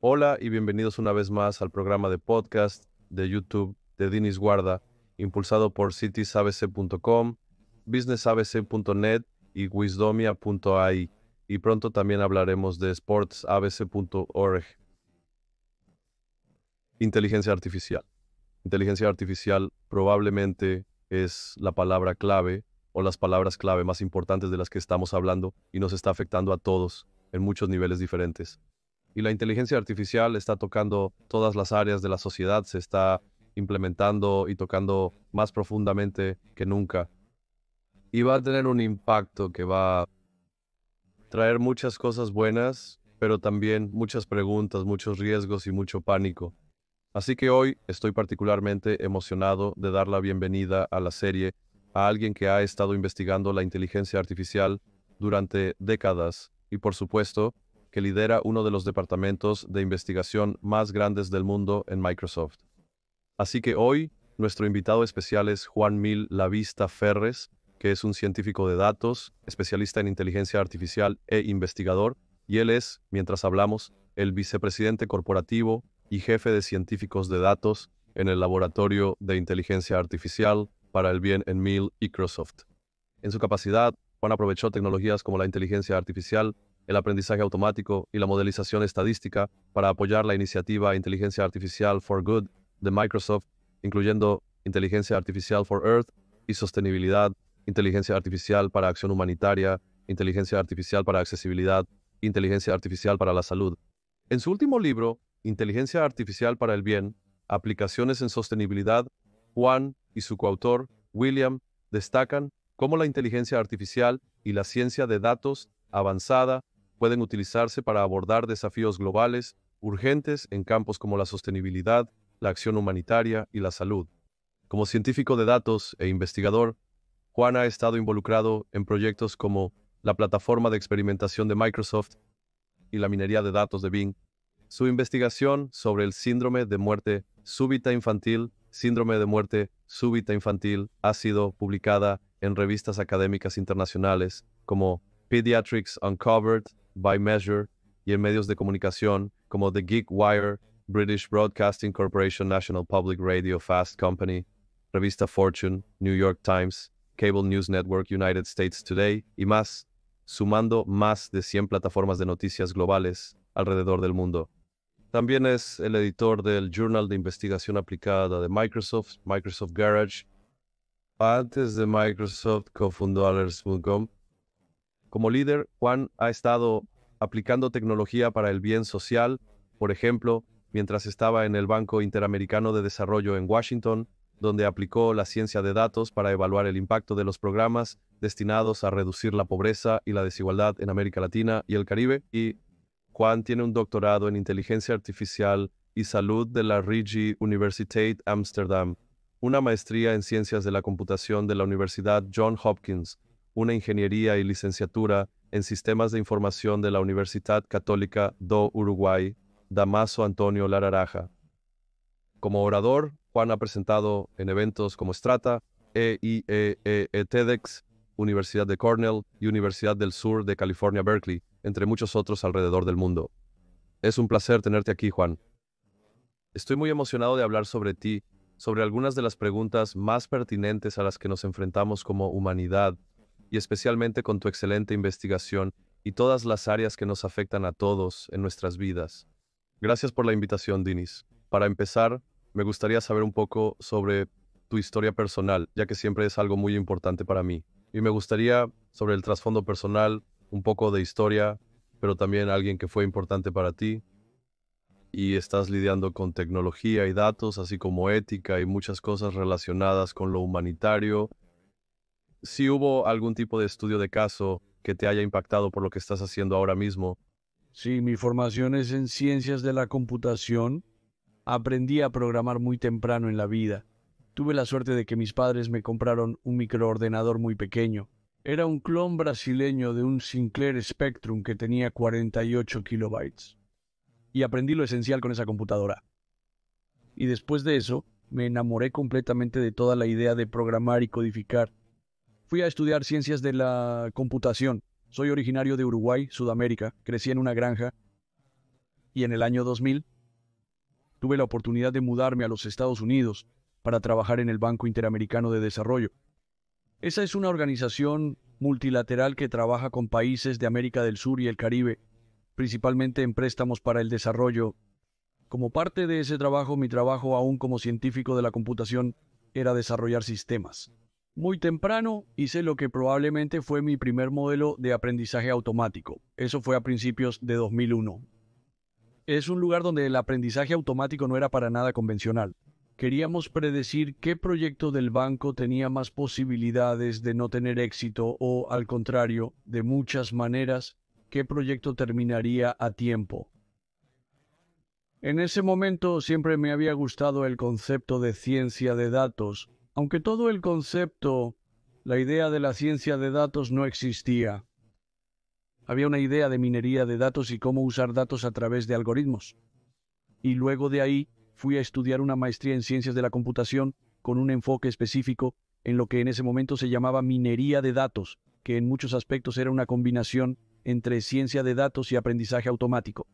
Hola y bienvenidos una vez más al programa de podcast de YouTube de Dinis Guarda, impulsado por citiesabc.com, businessabc.net y wisdomia.ai. Y pronto también hablaremos de sportsabc.org. Inteligencia artificial. Inteligencia artificial probablemente es la palabra clave o las palabras clave más importantes de las que estamos hablando y nos está afectando a todos en muchos niveles diferentes. Y la inteligencia artificial está tocando todas las áreas de la sociedad, se está implementando y tocando más profundamente que nunca. Y va a tener un impacto que va a traer muchas cosas buenas, pero también muchas preguntas, muchos riesgos y mucho pánico. Así que hoy estoy particularmente emocionado de dar la bienvenida a la serie a alguien que ha estado investigando la inteligencia artificial durante décadas y, por supuesto, que lidera uno de los departamentos de investigación más grandes del mundo en Microsoft. Así que hoy nuestro invitado especial es Juan Mil Lavista Ferres, que es un científico de datos, especialista en inteligencia artificial e investigador, y él es, mientras hablamos, el vicepresidente corporativo y jefe de científicos de datos en el Laboratorio de Inteligencia Artificial para el Bien en Microsoft. En su capacidad, Juan aprovechó tecnologías como la inteligencia artificial, el aprendizaje automático y la modelización estadística para apoyar la iniciativa Inteligencia Artificial for Good de Microsoft, incluyendo Inteligencia Artificial for Earth y sostenibilidad, inteligencia artificial para acción humanitaria, inteligencia artificial para accesibilidad, inteligencia artificial para la salud. En su último libro, Inteligencia Artificial para el Bien, Aplicaciones en Sostenibilidad, Juan y su coautor, William, destacan cómo la inteligencia artificial y la ciencia de datos avanzada pueden utilizarse para abordar desafíos globales urgentes en campos como la sostenibilidad, la acción humanitaria y la salud. Como científico de datos e investigador, Juan ha estado involucrado en proyectos como la plataforma de experimentación de Microsoft y la minería de datos de Bing. Su investigación sobre el síndrome de muerte súbita infantil, ha sido publicada en revistas académicas internacionales como Pediatrics Uncovered by Measure y en medios de comunicación como The Geek Wire, British Broadcasting Corporation, National Public Radio Fast Company, revista Fortune, New York Times, Cable News Network, United States Today y más, sumando más de 100 plataformas de noticias globales alrededor del mundo. También es el editor del Journal de Investigación Aplicada de Microsoft, Microsoft Garage. Antes de Microsoft, cofundó Alers.com. Como líder, Juan ha estado aplicando tecnología para el bien social, por ejemplo, mientras estaba en el Banco Interamericano de Desarrollo en Washington, donde aplicó la ciencia de datos para evaluar el impacto de los programas destinados a reducir la pobreza y la desigualdad en América Latina y el Caribe. Y Juan tiene un doctorado en inteligencia artificial y salud de la Vrije Universiteit Amsterdam, una maestría en ciencias de la computación de la Universidad Johns Hopkins, una ingeniería y licenciatura en sistemas de información de la Universidad Católica do Uruguay, Damaso Antonio Lararaja. Como orador, Juan ha presentado en eventos como Strata, TEDx, Universidad de Cornell y Universidad del Sur de California, Berkeley, entre muchos otros alrededor del mundo. Es un placer tenerte aquí, Juan. Estoy muy emocionado de hablar sobre ti, sobre algunas de las preguntas más pertinentes a las que nos enfrentamos como humanidad, y especialmente con tu excelente investigación y todas las áreas que nos afectan a todos en nuestras vidas. Gracias por la invitación, Dinis. Para empezar, me gustaría saber un poco sobre tu historia personal, ya que siempre es algo muy importante para mí. Y me gustaría, sobre el trasfondo personal, un poco de historia, pero también alguien que fue importante para ti. Y estás lidiando con tecnología y datos, así como ética y muchas cosas relacionadas con lo humanitario. Si hubo algún tipo de estudio de caso que te haya impactado por lo que estás haciendo ahora mismo. Sí, mi formación es en ciencias de la computación. Aprendí a programar muy temprano en la vida. Tuve la suerte de que mis padres me compraron un microordenador muy pequeño. Era un clon brasileño de un Sinclair Spectrum que tenía 48 kilobytes. Y aprendí lo esencial con esa computadora. Y después de eso, me enamoré completamente de toda la idea de programar y codificar. Fui a estudiar ciencias de la computación. Soy originario de Uruguay, Sudamérica. Crecí en una granja. y en el año 2000 tuve la oportunidad de mudarme a los Estados Unidos para trabajar en el Banco Interamericano de Desarrollo. Esa es una organización multilateral que trabaja con países de América del Sur y el Caribe, principalmente en préstamos para el desarrollo. Como parte de ese trabajo, mi trabajo aún como científico de la computación era desarrollar sistemas. Muy temprano hice lo que probablemente fue mi primer modelo de aprendizaje automático. Eso fue a principios de 2001. Es un lugar donde el aprendizaje automático no era para nada convencional. Queríamos predecir qué proyecto del banco tenía más posibilidades de no tener éxito o, al contrario, de muchas maneras, qué proyecto terminaría a tiempo. En ese momento siempre me había gustado el concepto de ciencia de datos, aunque todo el concepto, la idea de la ciencia de datos no existía. Había una idea de minería de datos y cómo usar datos a través de algoritmos. Y luego de ahí fui a estudiar una maestría en ciencias de la computación con un enfoque específico en lo que en ese momento se llamaba minería de datos, que en muchos aspectos era una combinación entre ciencia de datos y aprendizaje automático.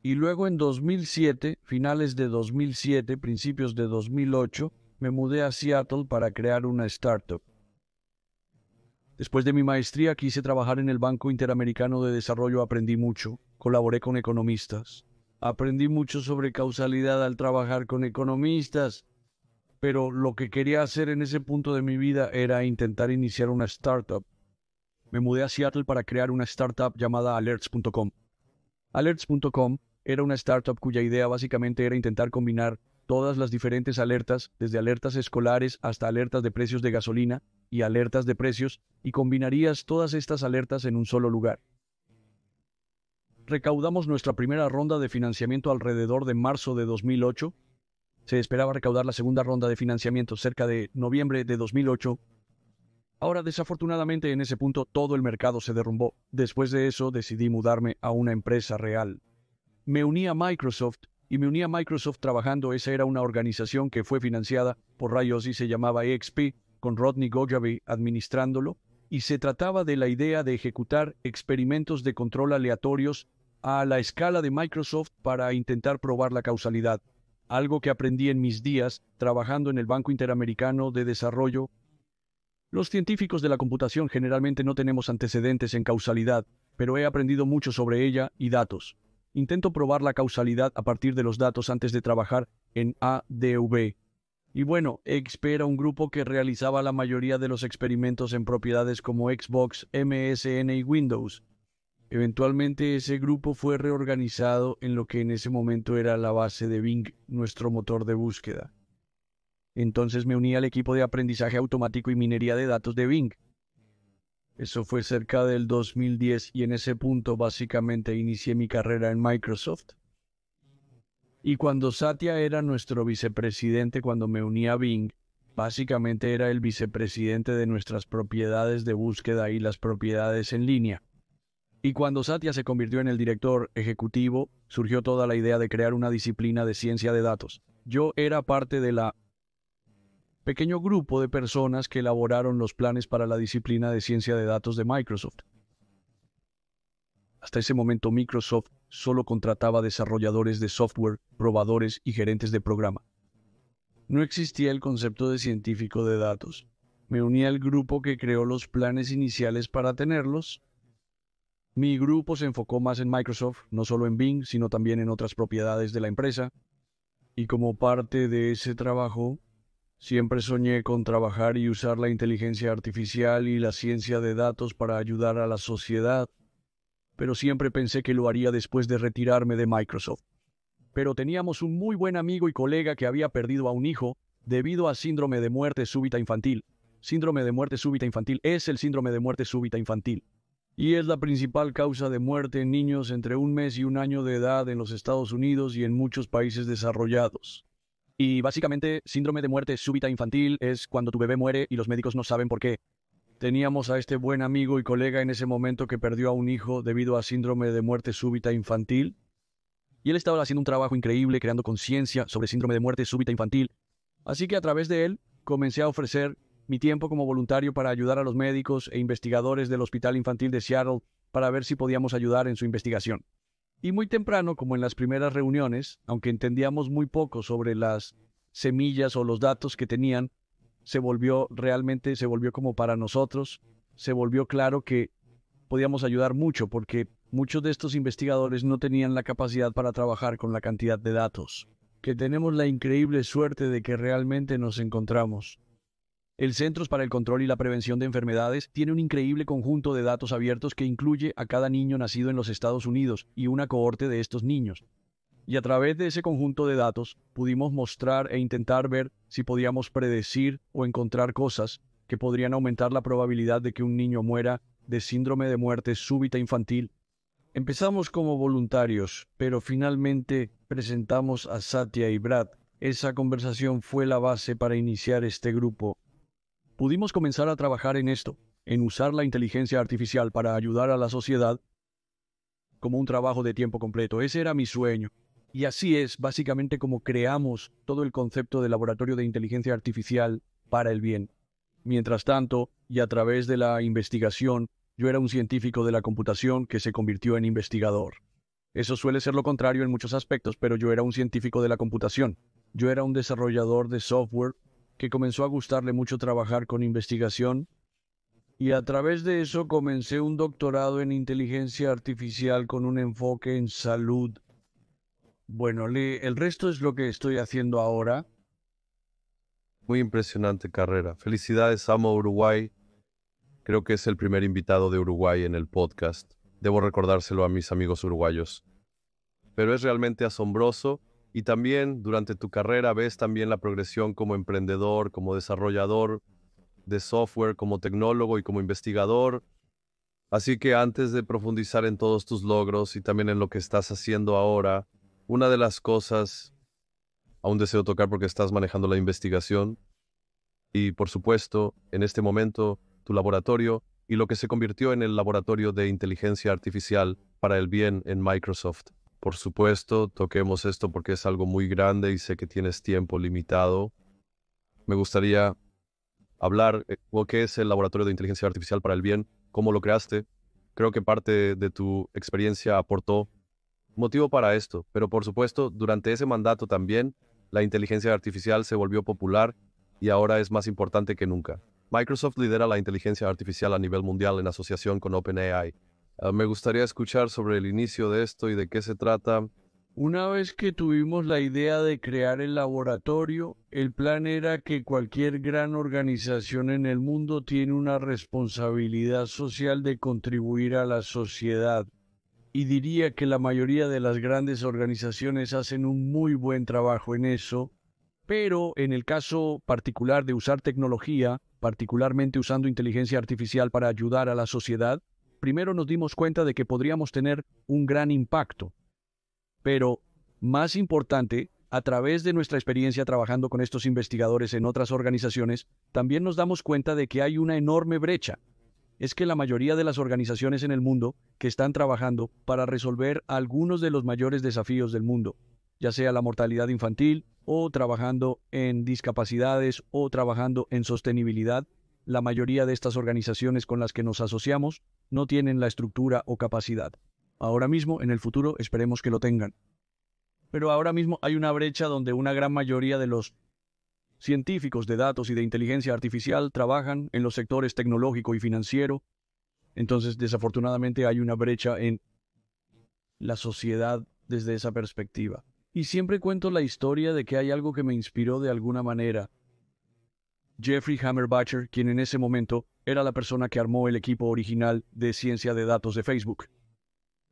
Y luego en 2007, finales de 2007, principios de 2008, me mudé a Seattle para crear una startup. Después de mi maestría quise trabajar en el Banco Interamericano de Desarrollo, aprendí mucho, colaboré con economistas. Aprendí mucho sobre causalidad al trabajar con economistas, pero lo que quería hacer en ese punto de mi vida era intentar iniciar una startup. Me mudé a Seattle para crear una startup llamada Alerts.com. Alerts.com era una startup cuya idea básicamente era intentar combinar todas las diferentes alertas, desde alertas escolares hasta alertas de precios de gasolina y alertas de precios, y combinarías todas estas alertas en un solo lugar. Recaudamos nuestra primera ronda de financiamiento alrededor de marzo de 2008. Se esperaba recaudar la segunda ronda de financiamiento cerca de noviembre de 2008. Ahora, desafortunadamente, en ese punto todo el mercado se derrumbó. Después de eso, decidí mudarme a una empresa real. Me uní a Microsoft trabajando. Esa era una organización que fue financiada por Rayos y se llamaba EXP, con Rodney Gojavi administrándolo, y se trataba de la idea de ejecutar experimentos de control aleatorios a la escala de Microsoft para intentar probar la causalidad, algo que aprendí en mis días trabajando en el Banco Interamericano de Desarrollo. Los científicos de la computación generalmente no tenemos antecedentes en causalidad, pero he aprendido mucho sobre ella y datos. Intento probar la causalidad a partir de los datos antes de trabajar en ADV. Y bueno, EXP era un grupo que realizaba la mayoría de los experimentos en propiedades como Xbox, MSN y Windows. Eventualmente ese grupo fue reorganizado en lo que en ese momento era la base de Bing, nuestro motor de búsqueda. Entonces me uní al equipo de aprendizaje automático y minería de datos de Bing. Eso fue cerca del 2010 y en ese punto básicamente inicié mi carrera en Microsoft. Y cuando Satya era nuestro vicepresidente, cuando me uní a Bing, básicamente era el vicepresidente de nuestras propiedades de búsqueda y las propiedades en línea. Y cuando Satya se convirtió en el director ejecutivo, surgió toda la idea de crear una disciplina de ciencia de datos. Yo era parte de la pequeño grupo de personas que elaboraron los planes para la disciplina de ciencia de datos de Microsoft. Hasta ese momento Microsoft solo contrataba desarrolladores de software, probadores y gerentes de programa. No existía el concepto de científico de datos. Me uní al grupo que creó los planes iniciales para tenerlos. Mi grupo se enfocó más en Microsoft, no solo en Bing, sino también en otras propiedades de la empresa. Y como parte de ese trabajo, siempre soñé con trabajar y usar la inteligencia artificial y la ciencia de datos para ayudar a la sociedad. Pero siempre pensé que lo haría después de retirarme de Microsoft. Pero teníamos un muy buen amigo y colega que había perdido a un hijo debido a síndrome de muerte súbita infantil. Síndrome de muerte súbita infantil es el síndrome de muerte súbita infantil. Y es la principal causa de muerte en niños entre 1 mes y 1 año de edad en los Estados Unidos y en muchos países desarrollados. Y básicamente, síndrome de muerte súbita infantil es cuando tu bebé muere y los médicos no saben por qué. Teníamos a este buen amigo y colega en ese momento que perdió a un hijo debido a síndrome de muerte súbita infantil. Y él estaba haciendo un trabajo increíble creando conciencia sobre síndrome de muerte súbita infantil. Así que a través de él comencé a ofrecer mi tiempo como voluntario para ayudar a los médicos e investigadores del Hospital Infantil de Seattle para ver si podíamos ayudar en su investigación. Y muy temprano, como en las primeras reuniones, aunque entendíamos muy poco sobre las semillas o los datos que tenían, se volvió como para nosotros, se volvió claro que podíamos ayudar mucho porque muchos de estos investigadores no tenían la capacidad para trabajar con la cantidad de datos, que tenemos la increíble suerte de que realmente nos encontramos. El Centros para el Control y la Prevención de Enfermedades tiene un increíble conjunto de datos abiertos que incluye a cada niño nacido en los Estados Unidos y una cohorte de estos niños. Y a través de ese conjunto de datos pudimos mostrar e intentar ver si podíamos predecir o encontrar cosas que podrían aumentar la probabilidad de que un niño muera de síndrome de muerte súbita infantil. Empezamos como voluntarios, pero finalmente presentamos a Satya y Brad. Esa conversación fue la base para iniciar este grupo. Pudimos comenzar a trabajar en esto, en usar la inteligencia artificial para ayudar a la sociedad como un trabajo de tiempo completo. Ese era mi sueño. Y así es básicamente como creamos todo el concepto de laboratorio de inteligencia artificial para el bien. Mientras tanto, y a través de la investigación, yo era un científico de la computación que se convirtió en investigador. Eso suele ser lo contrario en muchos aspectos, pero yo era un científico de la computación. Yo era un desarrollador de software que comenzó a gustarle mucho trabajar con investigación y a través de eso comencé un doctorado en inteligencia artificial con un enfoque en salud. Bueno, el resto es lo que estoy haciendo ahora. Muy impresionante carrera. Felicidades, amo Uruguay. Creo que es el primer invitado de Uruguay en el podcast. Debo recordárselo a mis amigos uruguayos. Pero es realmente asombroso y también durante tu carrera ves también la progresión como emprendedor, como desarrollador de software, como tecnólogo y como investigador. Así que antes de profundizar en todos tus logros y también en lo que estás haciendo ahora, una de las cosas aún deseo tocar porque estás manejando la investigación y, por supuesto, en este momento, tu laboratorio y lo que se convirtió en el laboratorio de inteligencia artificial para el bien en Microsoft. Por supuesto, toquemos esto porque es algo muy grande y sé que tienes tiempo limitado. Me gustaría hablar qué es el laboratorio de inteligencia artificial para el bien, cómo lo creaste. Creo que parte de tu experiencia aportó motivo para esto, pero por supuesto, durante ese mandato también, la inteligencia artificial se volvió popular y ahora es más importante que nunca. Microsoft lidera la inteligencia artificial a nivel mundial en asociación con OpenAI. Me gustaría escuchar sobre el inicio de esto y de qué se trata. Una vez que tuvimos la idea de crear el laboratorio, el plan era que cualquier gran organización en el mundo tiene una responsabilidad social de contribuir a la sociedad. Y diría que la mayoría de las grandes organizaciones hacen un muy buen trabajo en eso, pero en el caso particular de usar tecnología, particularmente usando inteligencia artificial para ayudar a la sociedad, primero nos dimos cuenta de que podríamos tener un gran impacto. Pero, más importante, a través de nuestra experiencia trabajando con estos investigadores en otras organizaciones, también nos damos cuenta de que hay una enorme brecha. Es que la mayoría de las organizaciones en el mundo que están trabajando para resolver algunos de los mayores desafíos del mundo, ya sea la mortalidad infantil o trabajando en discapacidades o trabajando en sostenibilidad, la mayoría de estas organizaciones con las que nos asociamos no tienen la estructura o capacidad. Ahora mismo, en el futuro, esperemos que lo tengan. Pero ahora mismo hay una brecha donde una gran mayoría de los científicos de datos y de inteligencia artificial trabajan en los sectores tecnológico y financiero. Entonces, desafortunadamente, hay una brecha en la sociedad desde esa perspectiva. Y siempre cuento la historia de que hay algo que me inspiró de alguna manera. Jeffrey Hammerbacher, quien en ese momento era la persona que armó el equipo original de ciencia de datos de Facebook.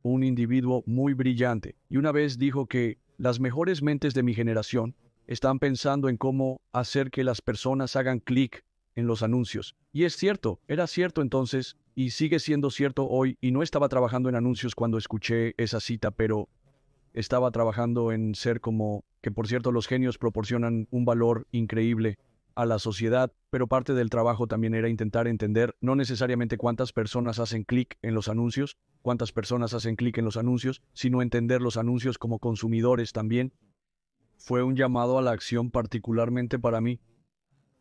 Un individuo muy brillante, y una vez dijo que las mejores mentes de mi generación están pensando en cómo hacer que las personas hagan clic en los anuncios. Y es cierto, era cierto entonces, y sigue siendo cierto hoy, y no estaba trabajando en anuncios cuando escuché esa cita, pero estaba trabajando en ser como, que por cierto los genios proporcionan un valor increíble a la sociedad, pero parte del trabajo también era intentar entender no necesariamente cuántas personas hacen clic en los anuncios, sino entender los anuncios como consumidores también. Fue un llamado a la acción particularmente para mí.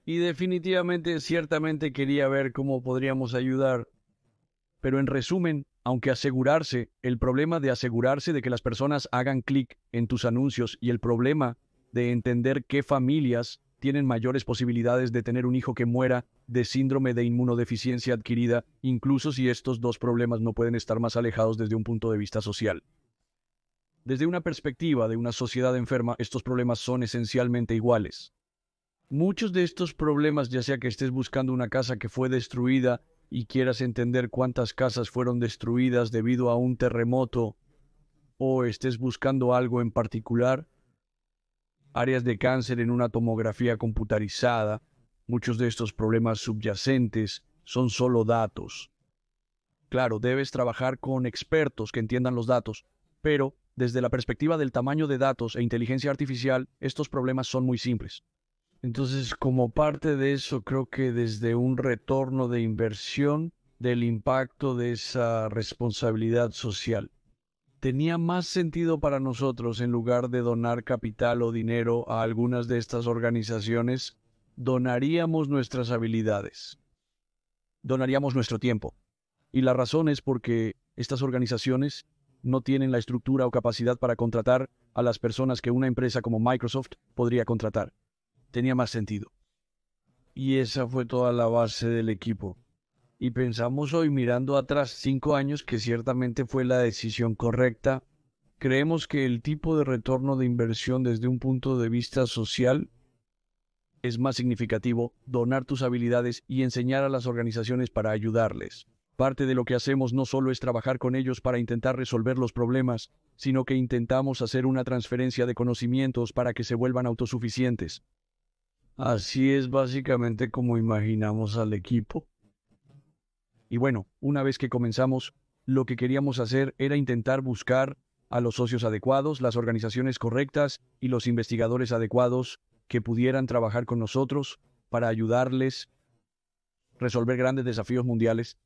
Y definitivamente, ciertamente quería ver cómo podríamos ayudar. Pero en resumen, Aunque el problema de asegurarse de que las personas hagan clic en tus anuncios y el problema de entender qué familias tienen mayores posibilidades de tener un hijo que muera de síndrome de inmunodeficiencia adquirida, incluso si estos dos problemas no pueden estar más alejados desde un punto de vista social. Desde una perspectiva de una sociedad enferma, estos problemas son esencialmente iguales. Muchos de estos problemas, ya sea que estés buscando una casa que fue destruida y quieras entender cuántas casas fueron destruidas debido a un terremoto, o estés buscando algo en particular, áreas de cáncer en una tomografía computarizada, muchos de estos problemas subyacentes son solo datos. Claro, debes trabajar con expertos que entiendan los datos, pero desde la perspectiva del tamaño de datos e inteligencia artificial, estos problemas son muy simples. Entonces, como parte de eso, creo que desde un retorno de inversión del impacto de esa responsabilidad social, tenía más sentido para nosotros, en lugar de donar capital o dinero a algunas de estas organizaciones, donaríamos nuestras habilidades, donaríamos nuestro tiempo. Y la razón es porque estas organizaciones no tienen la estructura o capacidad para contratar a las personas que una empresa como Microsoft podría contratar. Tenía más sentido. Y esa fue toda la base del equipo. Y pensamos hoy, mirando atrás 5 años, que ciertamente fue la decisión correcta. Creemos que el tipo de retorno de inversión desde un punto de vista social es más significativo donar tus habilidades y enseñar a las organizaciones para ayudarles. Parte de lo que hacemos no solo es trabajar con ellos para intentar resolver los problemas, sino que intentamos hacer una transferencia de conocimientos para que se vuelvan autosuficientes. Así es básicamente como imaginamos al equipo. Y bueno, una vez que comenzamos, lo que queríamos hacer era intentar buscar a los socios adecuados, las organizaciones correctas y los investigadores adecuados que pudieran trabajar con nosotros para ayudarles a resolver grandes desafíos mundiales.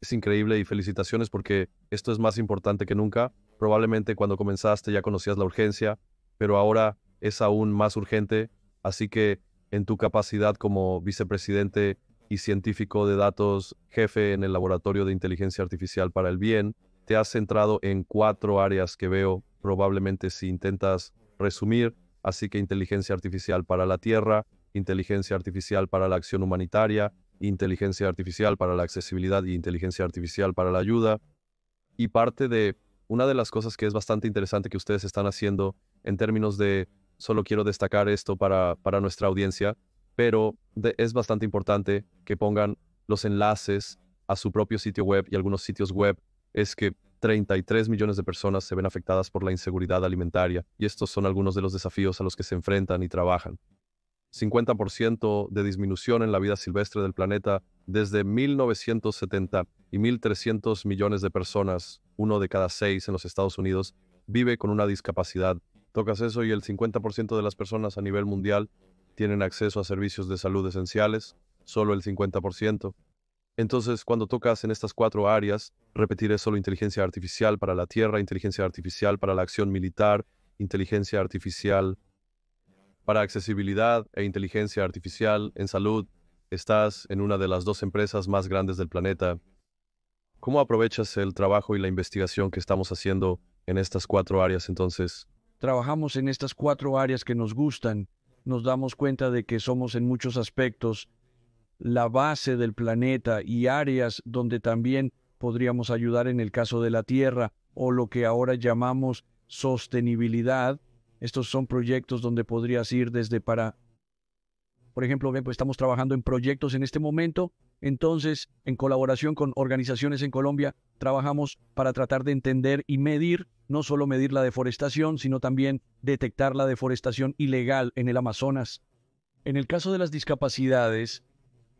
Es increíble y felicitaciones porque esto es más importante que nunca. Probablemente cuando comenzaste ya conocías la urgencia, pero ahora es aún más urgente. Así que en tu capacidad como vicepresidente y científico de datos, jefe en el Laboratorio de Inteligencia Artificial para el Bien, te has centrado en 4 áreas que veo probablemente si intentas resumir. Así que inteligencia artificial para la Tierra, inteligencia artificial para la acción humanitaria, inteligencia artificial para la accesibilidad y inteligencia artificial para la ayuda. Y parte de una de las cosas que es bastante interesante que ustedes están haciendo en términos de, solo quiero destacar esto para nuestra audiencia, pero es bastante importante que pongan los enlaces a su propio sitio web y algunos sitios web, es que 33 millones de personas se ven afectadas por la inseguridad alimentaria, y estos son algunos de los desafíos a los que se enfrentan y trabajan. 50% de disminución en la vida silvestre del planeta desde 1970 y 1.300 millones de personas, 1 de cada 6 en los Estados Unidos, vive con una discapacidad. Tocas eso y el 50% de las personas a nivel mundial tienen acceso a servicios de salud esenciales, solo el 50%. Entonces, cuando tocas en estas 4 áreas, repetiré solo inteligencia artificial para la Tierra, inteligencia artificial para la acción militar, inteligencia artificial para accesibilidad e inteligencia artificial en salud. Estás en una de las 2 empresas más grandes del planeta. ¿Cómo aprovechas el trabajo y la investigación que estamos haciendo en estas 4 áreas entonces? Trabajamos en estas 4 áreas que nos gustan. Nos damos cuenta de que somos en muchos aspectos la base del planeta y áreas donde también podríamos ayudar en el caso de la Tierra, o lo que ahora llamamos sostenibilidad. Estos son proyectos donde podrías ir desde para, por ejemplo, pues estamos trabajando en proyectos en este momento. Entonces, en colaboración con organizaciones en Colombia, trabajamos para tratar de entender y medir, no solo medir la deforestación, sino también detectar la deforestación ilegal en el Amazonas. En el caso de las discapacidades,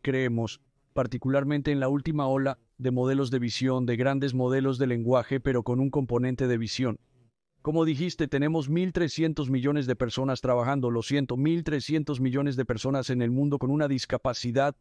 creemos, particularmente en la última ola de modelos de visión, de grandes modelos de lenguaje, pero con un componente de visión. Como dijiste, tenemos 1.300 millones de personas trabajando, 1.300 millones de personas en el mundo con una discapacidad.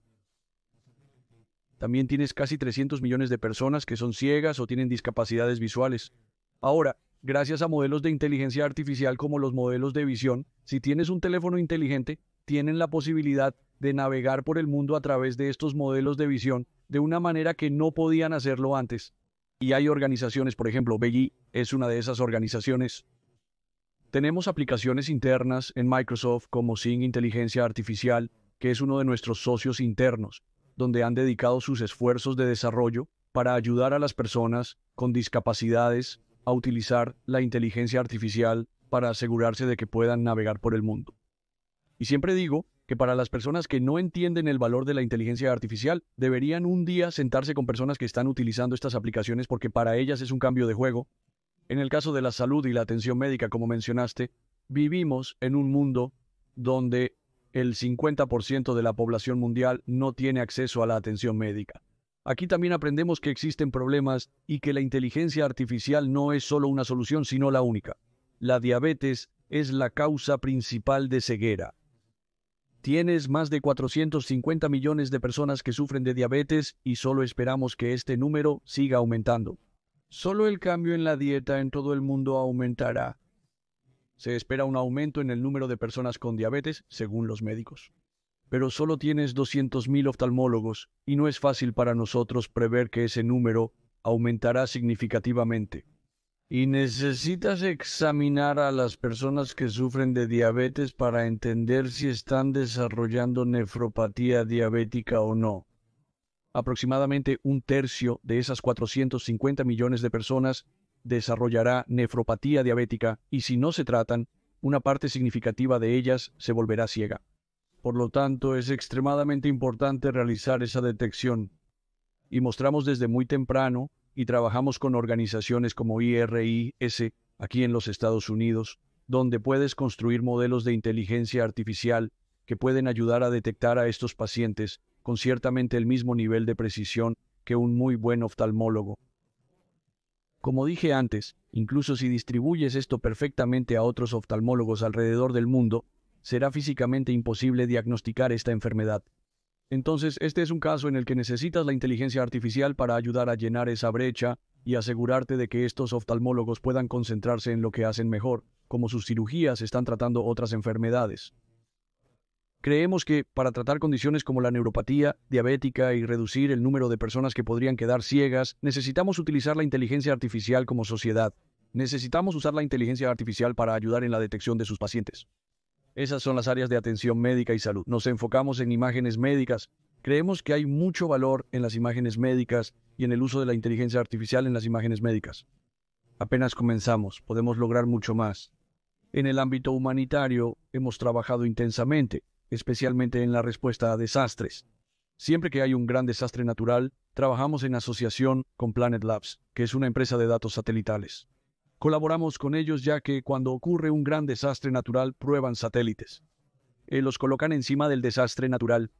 También tienes casi 300 millones de personas que son ciegas o tienen discapacidades visuales. Ahora, gracias a modelos de inteligencia artificial como los modelos de visión, si tienes un teléfono inteligente, tienen la posibilidad de navegar por el mundo a través de estos modelos de visión de una manera que no podían hacerlo antes. Y hay organizaciones, por ejemplo, Beggy es una de esas organizaciones. Tenemos aplicaciones internas en Microsoft como Sing Inteligencia Artificial, que es uno de nuestros socios internos, donde han dedicado sus esfuerzos de desarrollo para ayudar a las personas con discapacidades a utilizar la inteligencia artificial para asegurarse de que puedan navegar por el mundo. Y siempre digo que para las personas que no entienden el valor de la inteligencia artificial, deberían un día sentarse con personas que están utilizando estas aplicaciones porque para ellas es un cambio de juego. En el caso de la salud y la atención médica, como mencionaste, vivimos en un mundo donde el 50% de la población mundial no tiene acceso a la atención médica. Aquí también aprendemos que existen problemas y que la inteligencia artificial no es solo una solución, sino la única. La diabetes es la causa principal de ceguera. Tienes más de 450 millones de personas que sufren de diabetes y solo esperamos que este número siga aumentando. Solo el cambio en la dieta en todo el mundo aumentará. Se espera un aumento en el número de personas con diabetes, según los médicos. Pero solo tienes 200.000 oftalmólogos y no es fácil para nosotros prever que ese número aumentará significativamente. Y necesitas examinar a las personas que sufren de diabetes para entender si están desarrollando nefropatía diabética o no. Aproximadamente un tercio de esas 450 millones de personas desarrollará nefropatía diabética y si no se tratan, una parte significativa de ellas se volverá ciega. Por lo tanto, es extremadamente importante realizar esa detección. Y mostramos desde muy temprano y trabajamos con organizaciones como IRIS aquí en los Estados Unidos, donde puedes construir modelos de inteligencia artificial que pueden ayudar a detectar a estos pacientes con ciertamente el mismo nivel de precisión que un muy buen oftalmólogo. Como dije antes, incluso si distribuyes esto perfectamente a otros oftalmólogos alrededor del mundo, será físicamente imposible diagnosticar esta enfermedad. Entonces, este es un caso en el que necesitas la inteligencia artificial para ayudar a llenar esa brecha y asegurarte de que estos oftalmólogos puedan concentrarse en lo que hacen mejor, como sus cirugías están tratando otras enfermedades. Creemos que para tratar condiciones como la neuropatía diabética y reducir el número de personas que podrían quedar ciegas, necesitamos utilizar la inteligencia artificial como sociedad. Necesitamos usar la inteligencia artificial para ayudar en la detección de sus pacientes. Esas son las áreas de atención médica y salud. Nos enfocamos en imágenes médicas. Creemos que hay mucho valor en las imágenes médicas y en el uso de la inteligencia artificial en las imágenes médicas. Apenas comenzamos, podemos lograr mucho más. En el ámbito humanitario hemos trabajado intensamente, especialmente en la respuesta a desastres. Siempre que hay un gran desastre natural, trabajamos en asociación con Planet Labs, que es una empresa de datos satelitales. Colaboramos con ellos ya que cuando ocurre un gran desastre natural prueban satélites. Los colocan encima del desastre natural.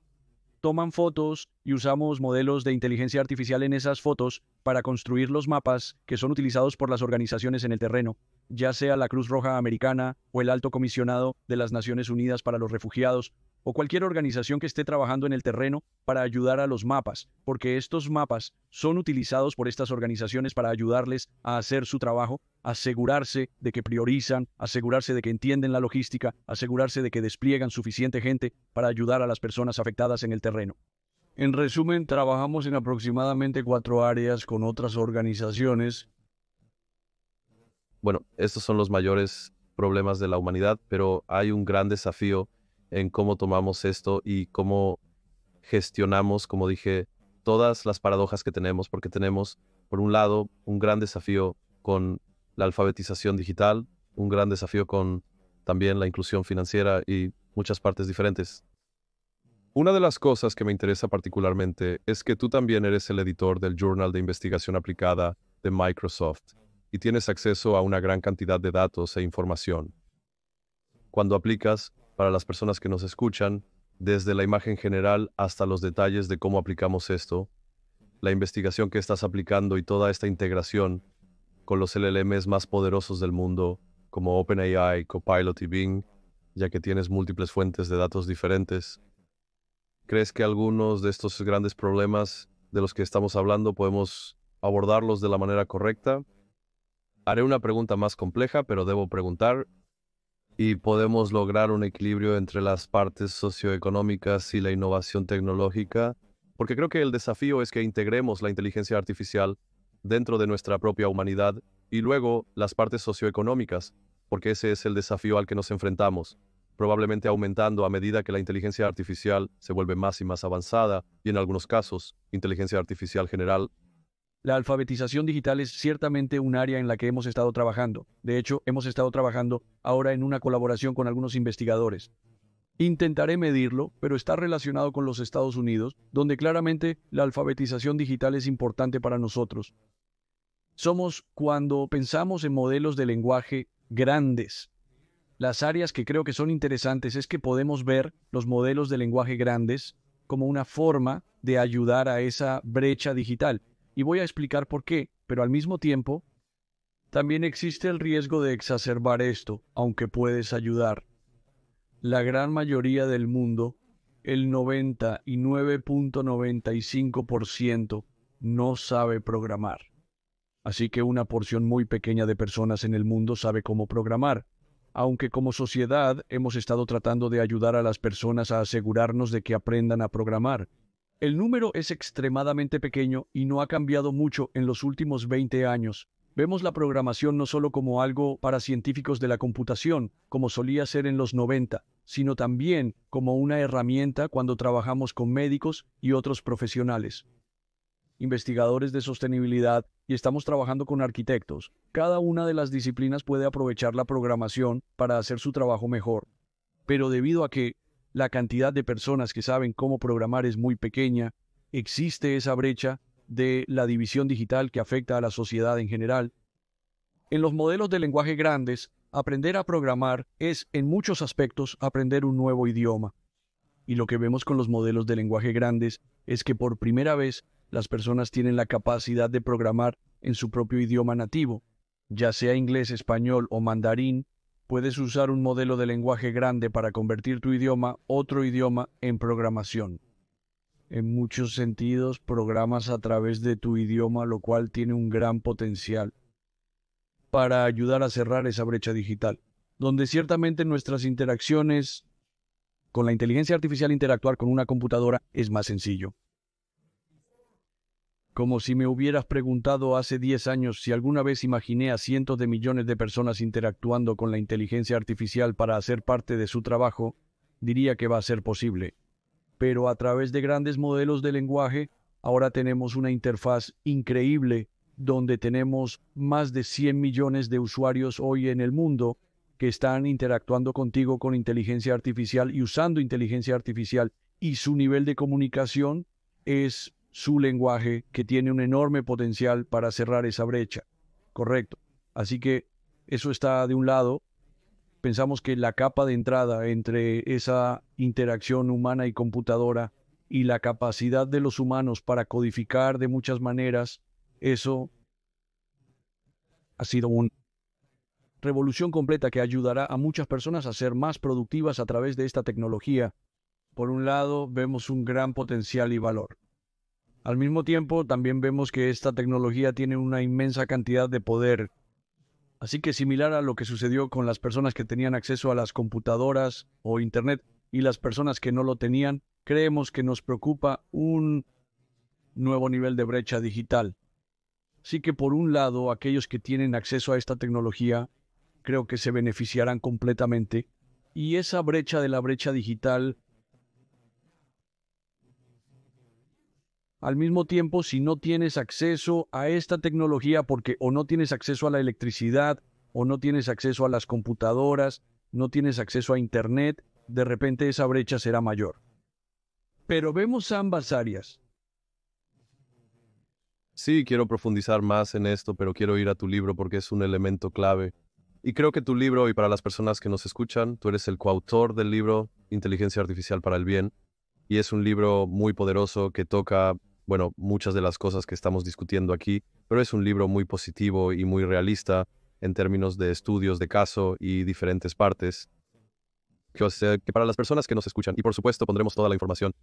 Toman fotos y usamos modelos de inteligencia artificial en esas fotos para construir los mapas que son utilizados por las organizaciones en el terreno, ya sea la Cruz Roja Americana o el Alto Comisionado de las Naciones Unidas para los Refugiados, o cualquier organización que esté trabajando en el terreno para ayudar a los mapas, porque estos mapas son utilizados por estas organizaciones para ayudarles a hacer su trabajo, asegurarse de que priorizan, asegurarse de que entienden la logística, asegurarse de que despliegan suficiente gente para ayudar a las personas afectadas en el terreno. En resumen, trabajamos en aproximadamente 4 áreas con otras organizaciones. Bueno, estos son los mayores problemas de la humanidad, pero hay un gran desafío en cómo tomamos esto y cómo gestionamos, como dije, todas las paradojas que tenemos, porque tenemos, por un lado, un gran desafío con la alfabetización digital, un gran desafío con también la inclusión financiera y muchas partes diferentes. Una de las cosas que me interesa particularmente es que tú también eres el editor del Journal de Investigación Aplicada de Microsoft y tienes acceso a una gran cantidad de datos e información. Cuando aplicas, para las personas que nos escuchan, desde la imagen general hasta los detalles de cómo aplicamos esto, la investigación que estás aplicando y toda esta integración con los LLMs más poderosos del mundo, como OpenAI, Copilot y Bing, ya que tienes múltiples fuentes de datos diferentes. ¿Crees que algunos de estos grandes problemas de los que estamos hablando podemos abordarlos de la manera correcta? Haré una pregunta más compleja, pero debo preguntar, ¿y podemos lograr un equilibrio entre las partes socioeconómicas y la innovación tecnológica? Porque creo que el desafío es que integremos la inteligencia artificial dentro de nuestra propia humanidad y luego las partes socioeconómicas, porque ese es el desafío al que nos enfrentamos, probablemente aumentando a medida que la inteligencia artificial se vuelve más y más avanzada y en algunos casos, inteligencia artificial general. La alfabetización digital es ciertamente un área en la que hemos estado trabajando. De hecho, hemos estado trabajando ahora en una colaboración con algunos investigadores. Intentaré medirlo, pero está relacionado con los Estados Unidos, donde claramente la alfabetización digital es importante para nosotros. Cuando pensamos en modelos de lenguaje grandes, las áreas que creo que son interesantes es que podemos ver los modelos de lenguaje grandes como una forma de ayudar a esa brecha digital. Y voy a explicar por qué, pero al mismo tiempo, también existe el riesgo de exacerbar esto, aunque puedes ayudar. La gran mayoría del mundo, el 99.95%, no sabe programar. Así que una porción muy pequeña de personas en el mundo sabe cómo programar. Aunque como sociedad hemos estado tratando de ayudar a las personas a asegurarnos de que aprendan a programar. El número es extremadamente pequeño y no ha cambiado mucho en los últimos 20 años. Vemos la programación no solo como algo para científicos de la computación, como solía ser en los 90, sino también como una herramienta cuando trabajamos con médicos y otros profesionales, investigadores de sostenibilidad, y estamos trabajando con arquitectos. Cada una de las disciplinas puede aprovechar la programación para hacer su trabajo mejor. Pero debido a que la cantidad de personas que saben cómo programar es muy pequeña, existe esa brecha de la división digital que afecta a la sociedad en general. En los modelos de lenguaje grandes, aprender a programar es, en muchos aspectos, aprender un nuevo idioma. Y lo que vemos con los modelos de lenguaje grandes es que por primera vez las personas tienen la capacidad de programar en su propio idioma nativo, ya sea inglés, español o mandarín. Puedes usar un modelo de lenguaje grande para convertir tu idioma, otro idioma, en programación. En muchos sentidos, programas a través de tu idioma, lo cual tiene un gran potencial para ayudar a cerrar esa brecha digital, donde ciertamente nuestras interacciones con la inteligencia artificial, interactuar con una computadora es más sencillo. Como si me hubieras preguntado hace 10 años si alguna vez imaginé a cientos de millones de personas interactuando con la inteligencia artificial para hacer parte de su trabajo, diría que va a ser posible. Pero a través de grandes modelos de lenguaje, ahora tenemos una interfaz increíble donde tenemos más de 100 millones de usuarios hoy en el mundo que están interactuando contigo con inteligencia artificial y usando inteligencia artificial, y su nivel de comunicación es su lenguaje, que tiene un enorme potencial para cerrar esa brecha. Correcto. Así que eso está de un lado. Pensamos que la capa de entrada entre esa interacción humana y computadora y la capacidad de los humanos para codificar de muchas maneras, eso ha sido una revolución completa que ayudará a muchas personas a ser más productivas a través de esta tecnología. Por un lado, vemos un gran potencial y valor. Al mismo tiempo, también vemos que esta tecnología tiene una inmensa cantidad de poder. Así que similar a lo que sucedió con las personas que tenían acceso a las computadoras o Internet y las personas que no lo tenían, creemos que nos preocupa un nuevo nivel de brecha digital. Así que por un lado, aquellos que tienen acceso a esta tecnología creo que se beneficiarán completamente, y esa brecha de la brecha digital. Al mismo tiempo, si no tienes acceso a esta tecnología porque o no tienes acceso a la electricidad, o no tienes acceso a las computadoras, no tienes acceso a Internet, de repente esa brecha será mayor. Pero vemos ambas áreas. Sí, quiero profundizar más en esto, pero quiero ir a tu libro porque es un elemento clave. Y creo que tu libro, y para las personas que nos escuchan, tú eres el coautor del libro Inteligencia Artificial para el Bien, y es un libro muy poderoso que toca, bueno, muchas de las cosas que estamos discutiendo aquí, pero es un libro muy positivo y muy realista en términos de estudios de caso y diferentes partes, que para las personas que nos escuchan, y por supuesto pondremos toda la información.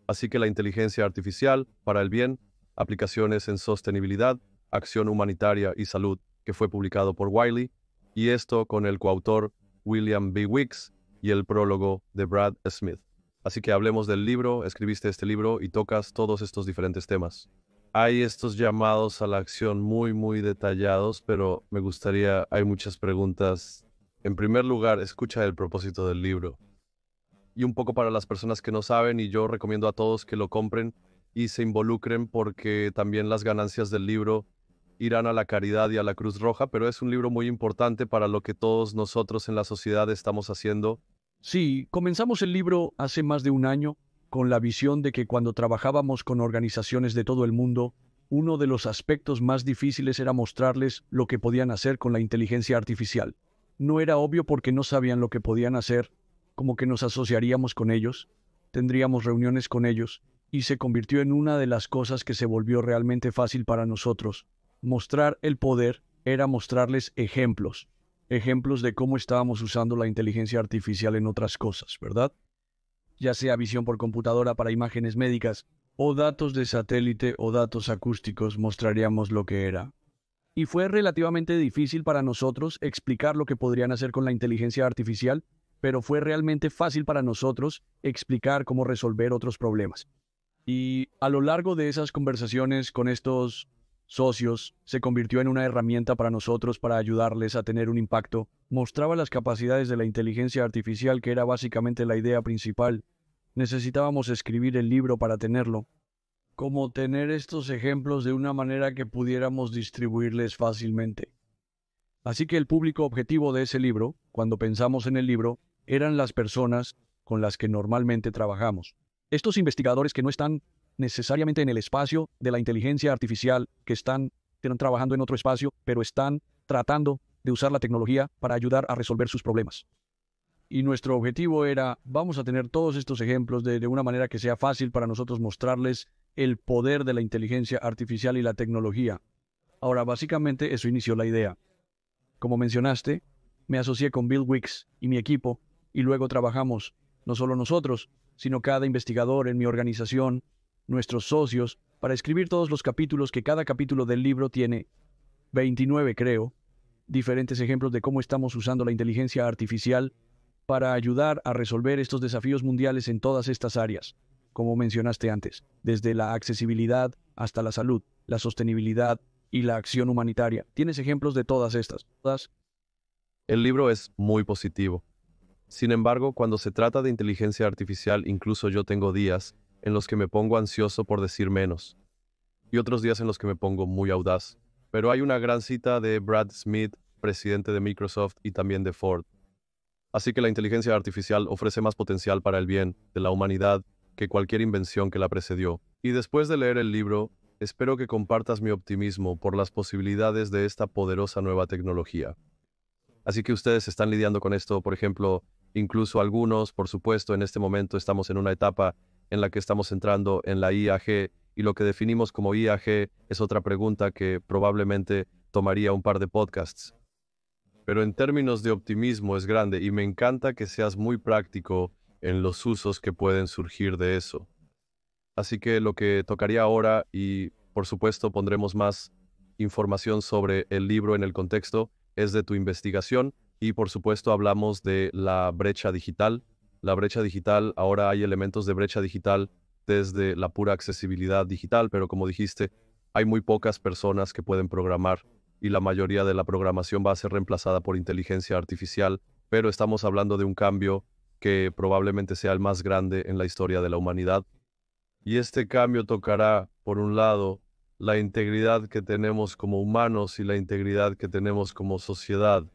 Así que la inteligencia artificial para el bien, aplicaciones en sostenibilidad, acción humanitaria y salud, que fue publicado por Wiley, y esto con el coautor William B. Weeks y el prólogo de Brad Smith. Así que hablemos del libro, escribiste este libro y tocas todos estos diferentes temas. Hay estos llamados a la acción muy, muy detallados, pero me gustaría, hay muchas preguntas. En primer lugar, escucha el propósito del libro. Y un poco para las personas que no saben, y yo recomiendo a todos que lo compren y se involucren porque también las ganancias del libro irán a la caridad y a la Cruz Roja, pero es un libro muy importante para lo que todos nosotros en la sociedad estamos haciendo. Sí, comenzamos el libro hace más de un año con la visión de que cuando trabajábamos con organizaciones de todo el mundo, uno de los aspectos más difíciles era mostrarles lo que podían hacer con la inteligencia artificial. No era obvio porque no sabían lo que podían hacer, como que nos asociaríamos con ellos, tendríamos reuniones con ellos, y se convirtió en una de las cosas que se volvió realmente fácil para nosotros. Mostrar el poder era mostrarles ejemplos de cómo estábamos usando la inteligencia artificial en otras cosas, ¿verdad? Ya sea visión por computadora para imágenes médicas, o datos de satélite o datos acústicos, mostraríamos lo que era. Y fue relativamente difícil para nosotros explicar lo que podrían hacer con la inteligencia artificial, pero fue realmente fácil para nosotros explicar cómo resolver otros problemas. Y a lo largo de esas conversaciones con estos socios, se convirtió en una herramienta para nosotros para ayudarles a tener un impacto. Mostraba las capacidades de la inteligencia artificial, que era básicamente la idea principal. Necesitábamos escribir el libro para tenerlo. Como tener estos ejemplos de una manera que pudiéramos distribuirles fácilmente. Así que el público objetivo de ese libro, cuando pensamos en el libro, eran las personas con las que normalmente trabajamos. Estos investigadores que no están necesariamente en el espacio de la inteligencia artificial, que están trabajando en otro espacio, pero están tratando de usar la tecnología para ayudar a resolver sus problemas. Y nuestro objetivo era, vamos a tener todos estos ejemplos de una manera que sea fácil para nosotros mostrarles el poder de la inteligencia artificial y la tecnología. Ahora, básicamente eso inició la idea. Como mencionaste, me asocié con Bill Wicks y mi equipo, y luego trabajamos, no solo nosotros, sino cada investigador en mi organización, nuestros socios, para escribir todos los capítulos, que cada capítulo del libro tiene 29, creo, diferentes ejemplos de cómo estamos usando la inteligencia artificial para ayudar a resolver estos desafíos mundiales en todas estas áreas, como mencionaste antes, desde la accesibilidad hasta la salud, la sostenibilidad y la acción humanitaria. ¿Tienes ejemplos de todas estas? El libro es muy positivo. Sin embargo, cuando se trata de inteligencia artificial, incluso yo tengo días en los que me pongo ansioso por decir menos, y otros días en los que me pongo muy audaz. Pero hay una gran cita de Brad Smith, presidente de Microsoft y también de Ford. Así que la inteligencia artificial ofrece más potencial para el bien de la humanidad que cualquier invención que la precedió. Y después de leer el libro, espero que compartas mi optimismo por las posibilidades de esta poderosa nueva tecnología. Así que ustedes están lidiando con esto, por ejemplo, incluso algunos, por supuesto, en este momento estamos en una etapa en la que estamos entrando en la IAG, y lo que definimos como IAG es otra pregunta que probablemente tomaría un par de podcasts. Pero en términos de optimismo es grande y me encanta que seas muy práctico en los usos que pueden surgir de eso. Así que lo que tocaría ahora, y por supuesto pondremos más información sobre el libro en el contexto, es de tu investigación, y por supuesto hablamos de la brecha digital. La brecha digital, ahora hay elementos de brecha digital desde la pura accesibilidad digital, pero como dijiste, hay muy pocas personas que pueden programar y la mayoría de la programación va a ser reemplazada por inteligencia artificial, pero estamos hablando de un cambio que probablemente sea el más grande en la historia de la humanidad. Y este cambio tocará, por un lado, la integridad que tenemos como humanos y la integridad que tenemos como sociedad.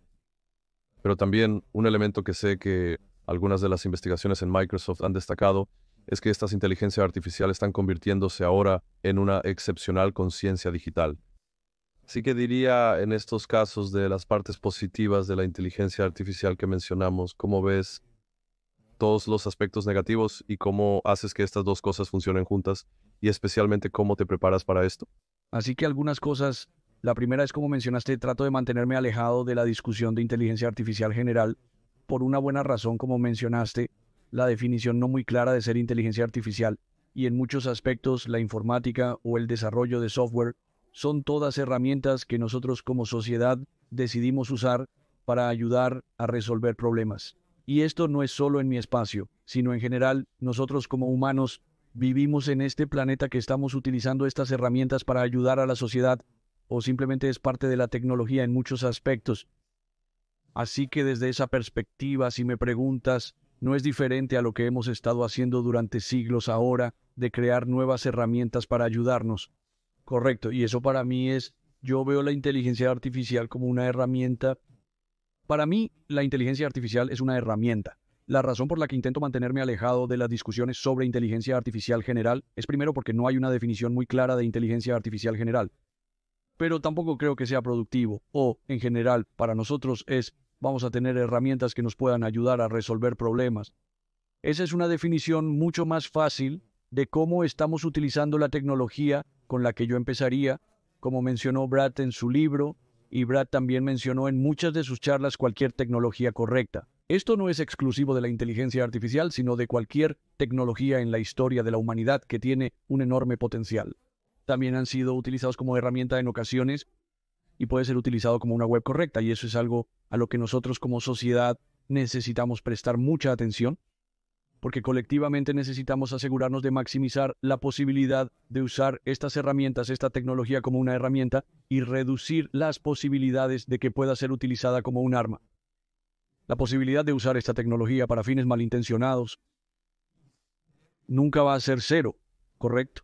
Pero también un elemento que sé que algunas de las investigaciones en Microsoft han destacado es que estas inteligencias artificiales están convirtiéndose ahora en una excepcional conciencia digital. Así que diría en estos casos de las partes positivas de la inteligencia artificial que mencionamos, ¿cómo ves todos los aspectos negativos y cómo haces que estas dos cosas funcionen juntas y especialmente cómo te preparas para esto? Así que algunas cosas, la primera es, como mencionaste, trato de mantenerme alejado de la discusión de inteligencia artificial general por una buena razón, como mencionaste, la definición no muy clara de ser inteligencia artificial, y en muchos aspectos la informática o el desarrollo de software son todas herramientas que nosotros como sociedad decidimos usar para ayudar a resolver problemas. Y esto no es solo en mi espacio, sino en general nosotros como humanos ¿Vivimos en este planeta que estamos utilizando estas herramientas para ayudar a la sociedad o simplemente es parte de la tecnología en muchos aspectos? Así que desde esa perspectiva, si me preguntas, no es diferente a lo que hemos estado haciendo durante siglos ahora, de crear nuevas herramientas para ayudarnos. Correcto, y eso para mí yo veo la inteligencia artificial como una herramienta. Para mí, la inteligencia artificial es una herramienta. La razón por la que intento mantenerme alejado de las discusiones sobre inteligencia artificial general es primero porque no hay una definición muy clara de inteligencia artificial general. Pero tampoco creo que sea productivo o, en general, para nosotros vamos a tener herramientas que nos puedan ayudar a resolver problemas. Esa es una definición mucho más fácil de cómo estamos utilizando la tecnología con la que yo empezaría, como mencionó Brad en su libro, y Brad también mencionó en muchas de sus charlas cualquier tecnología correcta. Esto no es exclusivo de la inteligencia artificial, sino de cualquier tecnología en la historia de la humanidad que tiene un enorme potencial. También han sido utilizados como herramienta en ocasiones y puede ser utilizado como una web correcta, y eso es algo a lo que nosotros como sociedad necesitamos prestar mucha atención, porque colectivamente necesitamos asegurarnos de maximizar la posibilidad de usar estas herramientas, esta tecnología como una herramienta, y reducir las posibilidades de que pueda ser utilizada como un arma. La posibilidad de usar esta tecnología para fines malintencionados nunca va a ser cero, ¿correcto?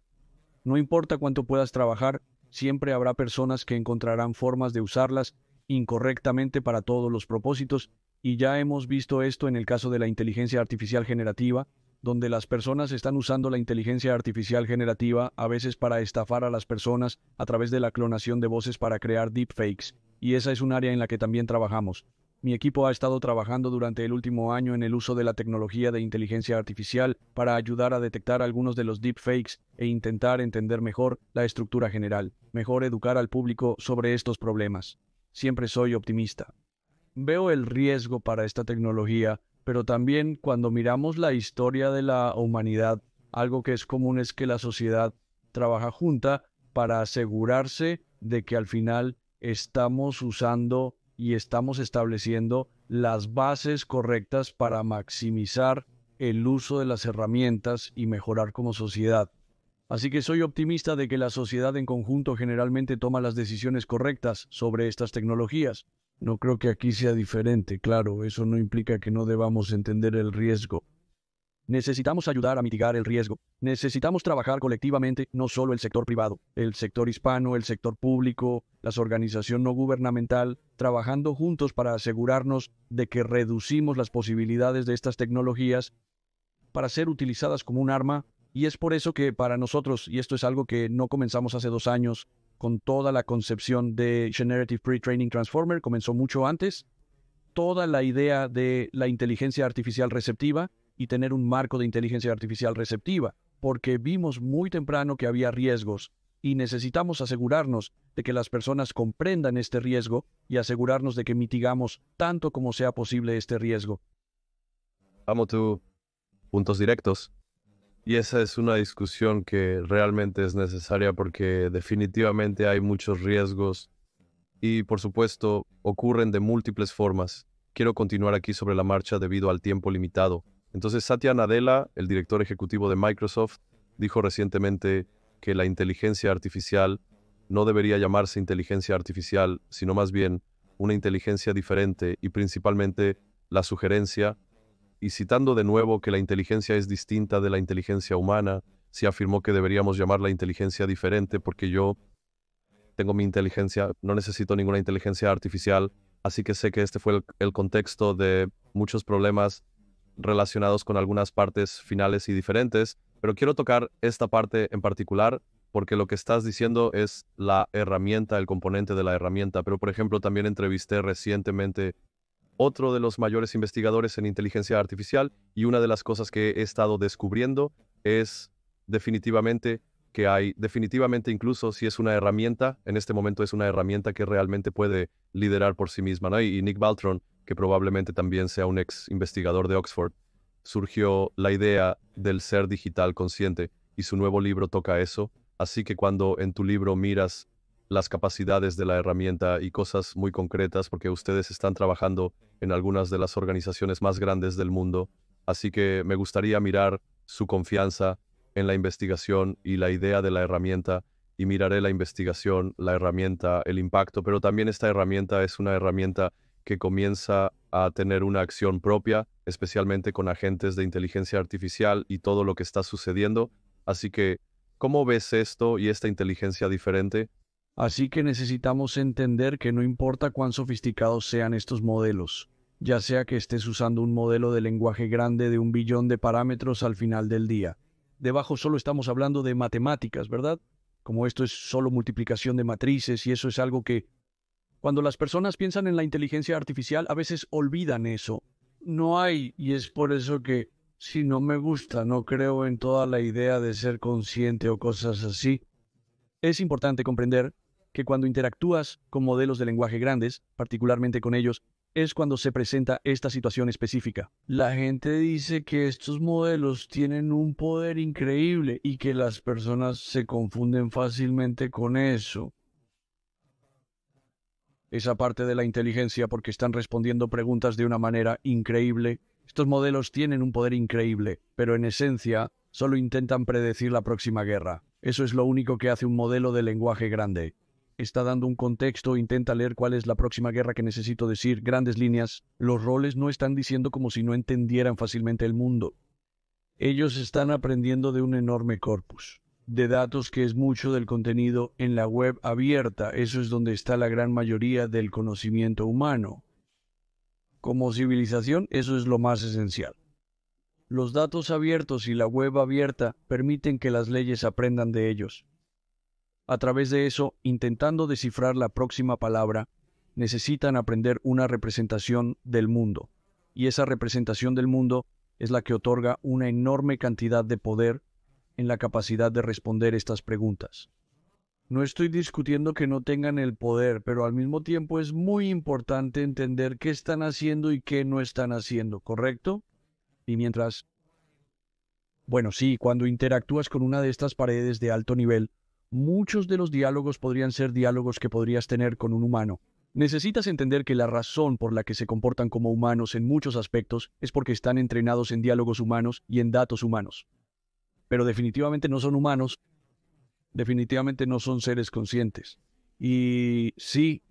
No importa cuánto puedas trabajar, siempre habrá personas que encontrarán formas de usarlas incorrectamente para todos los propósitos, y ya hemos visto esto en el caso de la inteligencia artificial generativa, donde las personas están usando la inteligencia artificial generativa a veces para estafar a las personas a través de la clonación de voces para crear deepfakes, y esa es un área en la que también trabajamos. Mi equipo ha estado trabajando durante el último año en el uso de la tecnología de inteligencia artificial para ayudar a detectar algunos de los deepfakes e intentar entender mejor la estructura general, mejor educar al público sobre estos problemas. Siempre soy optimista. Veo el riesgo para esta tecnología, pero también cuando miramos la historia de la humanidad, algo que es común es que la sociedad trabaja junta para asegurarse de que al final estamos usando y estamos estableciendo las bases correctas para maximizar el uso de las herramientas y mejorar como sociedad. Así que soy optimista de que la sociedad en conjunto generalmente toma las decisiones correctas sobre estas tecnologías. No creo que aquí sea diferente, claro, eso no implica que no debamos entender el riesgo. Necesitamos ayudar a mitigar el riesgo. Necesitamos trabajar colectivamente, no solo el sector privado, el sector hispano, el sector público, las organizaciones no gubernamental, trabajando juntos para asegurarnos de que reducimos las posibilidades de estas tecnologías para ser utilizadas como un arma. Y es por eso que para nosotros, y esto es algo que no comenzamos hace 2 años, con toda la concepción de Generative Pre-Training Transformer, comenzó mucho antes, toda la idea de la inteligencia artificial receptiva y tener un marco de inteligencia artificial receptiva, porque vimos muy temprano que había riesgos y necesitamos asegurarnos de que las personas comprendan este riesgo y asegurarnos de que mitigamos tanto como sea posible este riesgo. Amo tus puntos directos. Y esa es una discusión que realmente es necesaria porque definitivamente hay muchos riesgos y, por supuesto, ocurren de múltiples formas. Quiero continuar aquí sobre la marcha debido al tiempo limitado. Entonces, Satya Nadella, el director ejecutivo de Microsoft, dijo recientemente que la inteligencia artificial no debería llamarse inteligencia artificial, sino más bien una inteligencia diferente y principalmente la sugerencia. Y citando de nuevo que la inteligencia es distinta de la inteligencia humana, se afirmó que deberíamos llamarla inteligencia diferente porque yo tengo mi inteligencia, no necesito ninguna inteligencia artificial, así que sé que este fue el contexto de muchos problemas relacionados con algunas partes finales y diferentes, pero quiero tocar esta parte en particular porque lo que estás diciendo es la herramienta, el componente de la herramienta, pero por ejemplo también entrevisté recientemente otro de los mayores investigadores en inteligencia artificial y una de las cosas que he estado descubriendo es definitivamente que incluso si es una herramienta, en este momento es una herramienta que realmente puede liderar por sí misma, ¿no? Y Nick Baltron, que probablemente también sea un ex investigador de Oxford, surgió la idea del ser digital consciente y su nuevo libro toca eso. Así que cuando en tu libro miras las capacidades de la herramienta y cosas muy concretas, porque ustedes están trabajando en algunas de las organizaciones más grandes del mundo. Así que me gustaría mirar su confianza en la investigación y la idea de la herramienta y miraré la investigación, la herramienta, el impacto, pero también esta herramienta es una herramienta que comienza a tener una acción propia, especialmente con agentes de inteligencia artificial y todo lo que está sucediendo. Así que, ¿cómo ves esto y esta inteligencia diferente? Así que necesitamos entender que no importa cuán sofisticados sean estos modelos, ya sea que estés usando un modelo de lenguaje grande de 1 billón de parámetros al final del día. Debajo solo estamos hablando de matemáticas, ¿verdad? Como esto es solo multiplicación de matrices y eso es algo que, cuando las personas piensan en la inteligencia artificial, a veces olvidan eso. No hay, y es por eso que, si no me gusta, no creo en toda la idea de ser consciente o cosas así. Es importante comprender que cuando interactúas con modelos de lenguaje grandes, particularmente con ellos, es cuando se presenta esta situación específica. La gente dice que estos modelos tienen un poder increíble y que las personas se confunden fácilmente con eso. Esa parte de la inteligencia porque están respondiendo preguntas de una manera increíble. Estos modelos tienen un poder increíble, pero en esencia solo intentan predecir la próxima guerra. Eso es lo único que hace un modelo de lenguaje grande. Está dando un contexto, intenta leer cuál es la próxima guerra que necesito decir, grandes líneas. Los roles no están diciendo como si no entendieran fácilmente el mundo. Ellos están aprendiendo de un enorme corpus de datos que es mucho del contenido en la web abierta. Eso es donde está la gran mayoría del conocimiento humano. Como civilización, eso es lo más esencial. Los datos abiertos y la web abierta permiten que las leyes aprendan de ellos. A través de eso, intentando descifrar la próxima palabra, necesitan aprender una representación del mundo. Y esa representación del mundo es la que otorga una enorme cantidad de poder en la capacidad de responder estas preguntas. No estoy discutiendo que no tengan el poder, pero al mismo tiempo es muy importante entender qué están haciendo y qué no están haciendo, ¿correcto? Y mientras... Bueno, sí, cuando interactúas con una de estas paredes de alto nivel, muchos de los diálogos podrían ser diálogos que podrías tener con un humano. Necesitas entender que la razón por la que se comportan como humanos en muchos aspectos es porque están entrenados en diálogos humanos y en datos humanos. Pero definitivamente no son humanos, definitivamente no son seres conscientes. Y sí,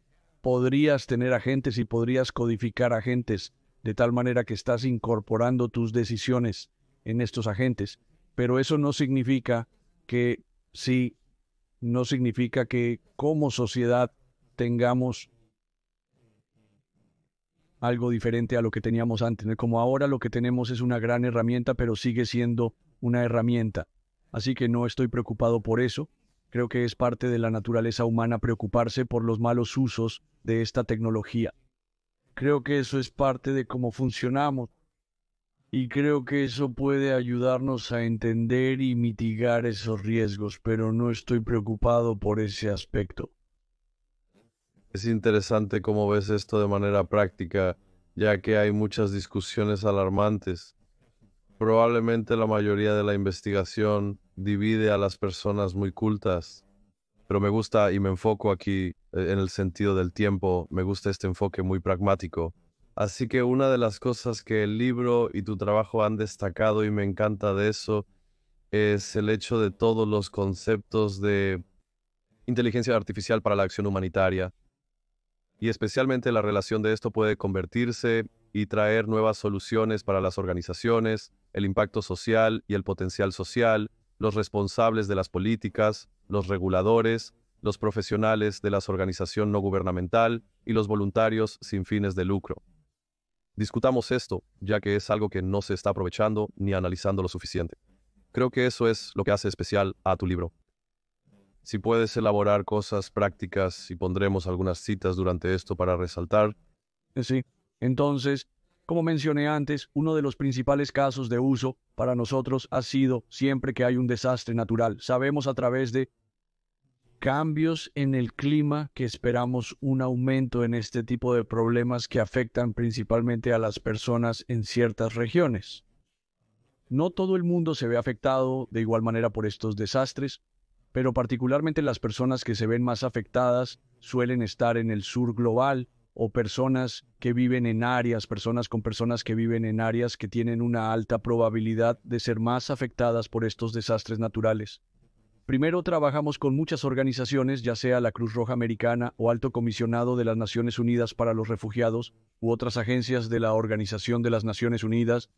podrías tener agentes y podrías codificar agentes de tal manera que estás incorporando tus decisiones en estos agentes, pero eso no significa que sí, no significa que como sociedad tengamos algo diferente a lo que teníamos antes. Como ahora lo que tenemos es una gran herramienta, pero sigue siendo una herramienta. Así que no estoy preocupado por eso. Creo que es parte de la naturaleza humana preocuparse por los malos usos de esta tecnología. Creo que eso es parte de cómo funcionamos. Y creo que eso puede ayudarnos a entender y mitigar esos riesgos, pero no estoy preocupado por ese aspecto. Es interesante cómo ves esto de manera práctica, ya que hay muchas discusiones alarmantes. Probablemente la mayoría de la investigación divide a las personas muy cultas, pero me gusta y me enfoco aquí en el sentido del tiempo, me gusta este enfoque muy pragmático. Así que una de las cosas que el libro y tu trabajo han destacado y me encanta de eso es el hecho de todos los conceptos de inteligencia artificial para la acción humanitaria y especialmente la relación de esto puede convertirse y traer nuevas soluciones para las organizaciones, el impacto social y el potencial social, los responsables de las políticas, los reguladores, los profesionales de la organización no gubernamental y los voluntarios sin fines de lucro. Discutamos esto, ya que es algo que no se está aprovechando ni analizando lo suficiente. Creo que eso es lo que hace especial a tu libro. Si puedes elaborar cosas prácticas y pondremos algunas citas durante esto para resaltar. Sí. Entonces, como mencioné antes, uno de los principales casos de uso para nosotros ha sido siempre que hay un desastre natural. Sabemos a través de cambios en el clima que esperamos un aumento en este tipo de problemas que afectan principalmente a las personas en ciertas regiones. No todo el mundo se ve afectado de igual manera por estos desastres, pero particularmente las personas que se ven más afectadas suelen estar en el sur global o personas que viven en áreas, personas que viven en áreas que tienen una alta probabilidad de ser más afectadas por estos desastres naturales. Primero trabajamos con muchas organizaciones, ya sea la Cruz Roja Americana o Alto Comisionado de las Naciones Unidas para los Refugiados u otras agencias de la Organización de las Naciones Unidas.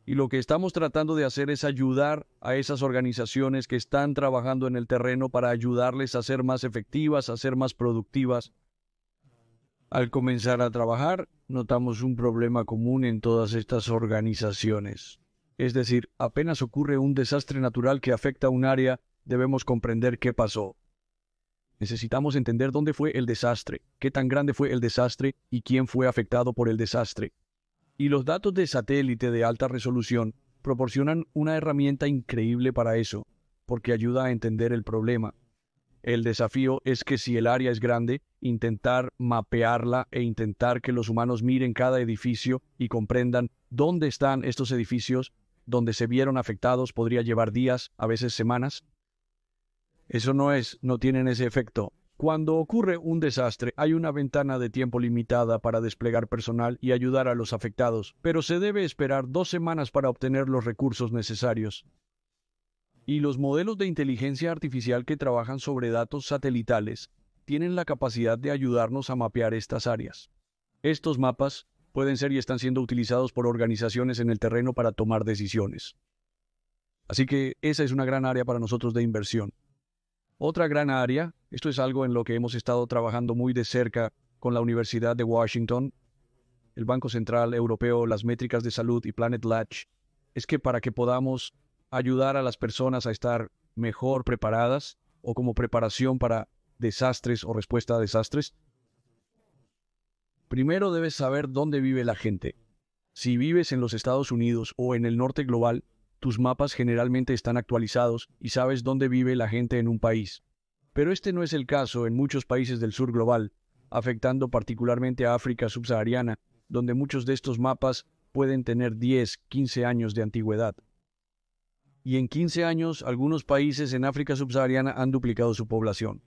Y lo que estamos tratando de hacer es ayudar a esas organizaciones que están trabajando en el terreno para ayudarles a ser más efectivas, a ser más productivas. Al comenzar a trabajar, notamos un problema común en todas estas organizaciones. Es decir, apenas ocurre un desastre natural que afecta a un área, debemos comprender qué pasó. Necesitamos entender dónde fue el desastre, qué tan grande fue el desastre y quién fue afectado por el desastre. Y los datos de satélite de alta resolución proporcionan una herramienta increíble para eso, porque ayuda a entender el problema. El desafío es que si el área es grande, intentar mapearla e intentar que los humanos miren cada edificio y comprendan dónde están estos edificios, donde se vieron afectados, podría llevar días, a veces semanas. Eso no tienen ese efecto. Cuando ocurre un desastre, hay una ventana de tiempo limitada para desplegar personal y ayudar a los afectados, pero se debe esperar 2 semanas para obtener los recursos necesarios. Y los modelos de inteligencia artificial que trabajan sobre datos satelitales tienen la capacidad de ayudarnos a mapear estas áreas. Estos mapas pueden ser y están siendo utilizados por organizaciones en el terreno para tomar decisiones. Así que esa es una gran área para nosotros de inversión. Otra gran área, esto es algo en lo que hemos estado trabajando muy de cerca con la Universidad de Washington, el Banco Central Europeo, las métricas de salud y Planet Latch, es que para que podamos ayudar a las personas a estar mejor preparadas o como preparación para desastres o respuesta a desastres, primero debes saber dónde vive la gente. Si vives en los Estados Unidos o en el norte global, tus mapas generalmente están actualizados y sabes dónde vive la gente en un país. Pero este no es el caso en muchos países del sur global, afectando particularmente a África subsahariana, donde muchos de estos mapas pueden tener 10, 15 años de antigüedad. Y en 15 años, algunos países en África subsahariana han duplicado su población.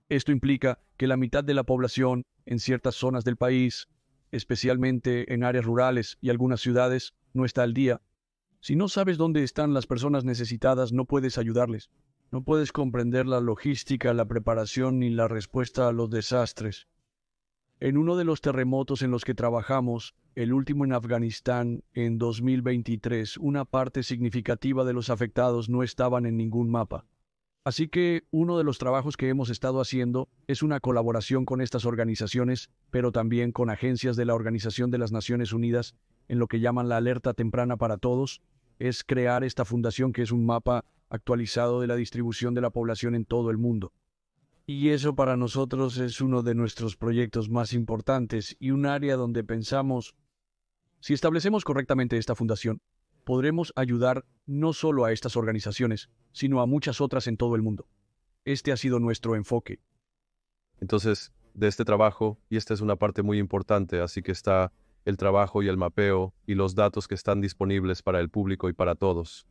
Esto implica que la mitad de la población en ciertas zonas del país, especialmente en áreas rurales y algunas ciudades, no está al día. Si no sabes dónde están las personas necesitadas, no puedes ayudarles. No puedes comprender la logística, la preparación ni la respuesta a los desastres. En uno de los terremotos en los que trabajamos, el último en Afganistán en 2023, una parte significativa de los afectados no estaban en ningún mapa. Así que uno de los trabajos que hemos estado haciendo es una colaboración con estas organizaciones, pero también con agencias de la Organización de las Naciones Unidas, en lo que llaman la alerta temprana para todos, es crear esta fundación que es un mapa actualizado de la distribución de la población en todo el mundo. Y eso para nosotros es uno de nuestros proyectos más importantes y un área donde pensamos, si establecemos correctamente esta fundación, podremos ayudar no solo a estas organizaciones, sino a muchas otras en todo el mundo. Este ha sido nuestro enfoque. Entonces, de este trabajo, y esta es una parte muy importante, así que está el trabajo y el mapeo y los datos que están disponibles para el público y para todos.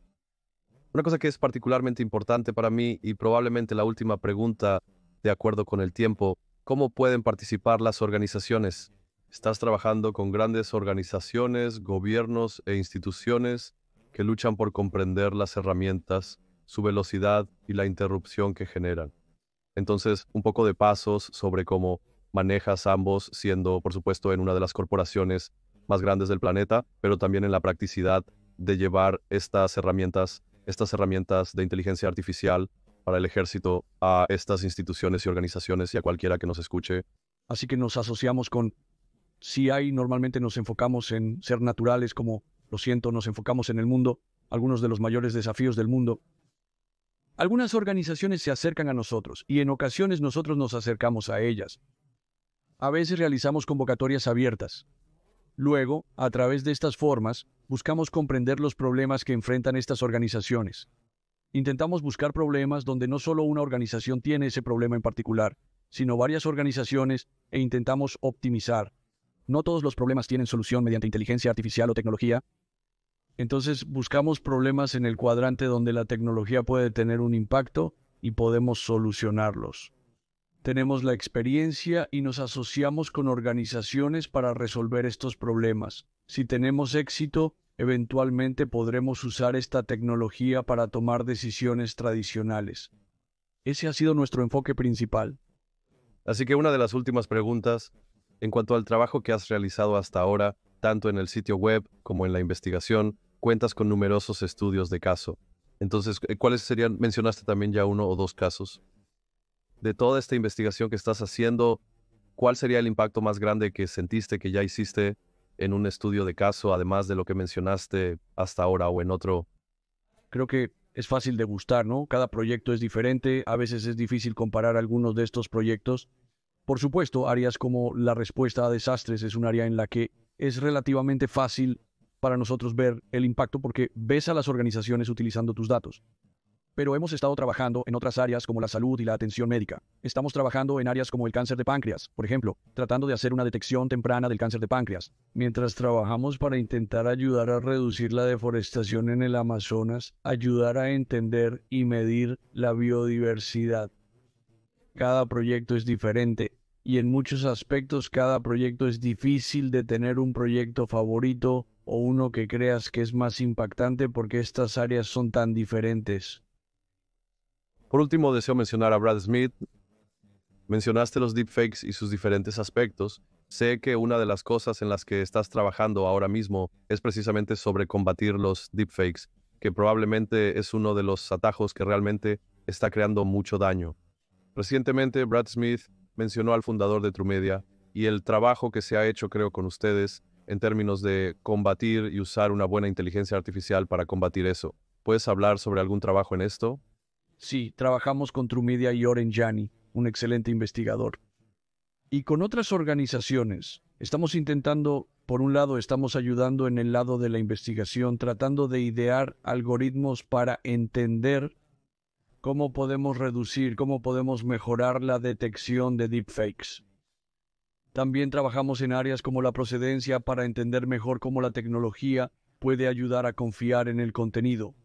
Una cosa que es particularmente importante para mí y probablemente la última pregunta, de acuerdo con el tiempo, ¿cómo pueden participar las organizaciones? Estás trabajando con grandes organizaciones, gobiernos e instituciones que luchan por comprender las herramientas, su velocidad y la interrupción que generan. Entonces, un poco de pasos sobre cómo manejas ambos, siendo, por supuesto, en una de las corporaciones más grandes del planeta, pero también en la practicidad de llevar estas herramientas de inteligencia artificial para el ejército a estas instituciones y organizaciones y a cualquiera que nos escuche. Así que nos asociamos con CI, normalmente nos enfocamos en ser naturales, como, lo siento, nos enfocamos en el mundo, algunos de los mayores desafíos del mundo. Algunas organizaciones se acercan a nosotros y en ocasiones nosotros nos acercamos a ellas. A veces realizamos convocatorias abiertas. Luego, a través de estas formas, buscamos comprender los problemas que enfrentan estas organizaciones. Intentamos buscar problemas donde no solo una organización tiene ese problema en particular, sino varias organizaciones e intentamos optimizar. No todos los problemas tienen solución mediante inteligencia artificial o tecnología. Entonces buscamos problemas en el cuadrante donde la tecnología puede tener un impacto y podemos solucionarlos. Tenemos la experiencia y nos asociamos con organizaciones para resolver estos problemas. Si tenemos éxito, eventualmente podremos usar esta tecnología para tomar decisiones tradicionales. Ese ha sido nuestro enfoque principal. Así que una de las últimas preguntas, en cuanto al trabajo que has realizado hasta ahora, tanto en el sitio web como en la investigación, cuentas con numerosos estudios de caso. Entonces, ¿cuáles serían? Mencionaste también ya uno o dos casos. De toda esta investigación que estás haciendo, ¿cuál sería el impacto más grande que sentiste que ya hiciste en un estudio de caso, además de lo que mencionaste hasta ahora o en otro? Creo que es fácil de gustar, ¿no? Cada proyecto es diferente, a veces es difícil comparar algunos de estos proyectos. Por supuesto, áreas como la respuesta a desastres es un área en la que es relativamente fácil para nosotros ver el impacto porque ves a las organizaciones utilizando tus datos. Pero hemos estado trabajando en otras áreas como la salud y la atención médica. Estamos trabajando en áreas como el cáncer de páncreas, por ejemplo, tratando de hacer una detección temprana del cáncer de páncreas. Mientras trabajamos para intentar ayudar a reducir la deforestación en el Amazonas, ayudar a entender y medir la biodiversidad. Cada proyecto es diferente y en muchos aspectos cada proyecto es difícil de tener un proyecto favorito o uno que creas que es más impactante porque estas áreas son tan diferentes. Por último, deseo mencionar a Brad Smith. Mencionaste los deepfakes y sus diferentes aspectos. Sé que una de las cosas en las que estás trabajando ahora mismo es precisamente sobre combatir los deepfakes, que probablemente es uno de los atajos que realmente está creando mucho daño. Recientemente, Brad Smith mencionó al fundador de TrueMedia y el trabajo que se ha hecho, creo, con ustedes en términos de combatir y usar una buena inteligencia artificial para combatir eso. ¿Puedes hablar sobre algún trabajo en esto? Sí, trabajamos con TrueMedia y Oren Jani, un excelente investigador. Y con otras organizaciones, estamos intentando, por un lado, estamos ayudando en el lado de la investigación, tratando de idear algoritmos para entender cómo podemos reducir, cómo podemos mejorar la detección de deepfakes. También trabajamos en áreas como la procedencia para entender mejor cómo la tecnología puede ayudar a confiar en el contenido.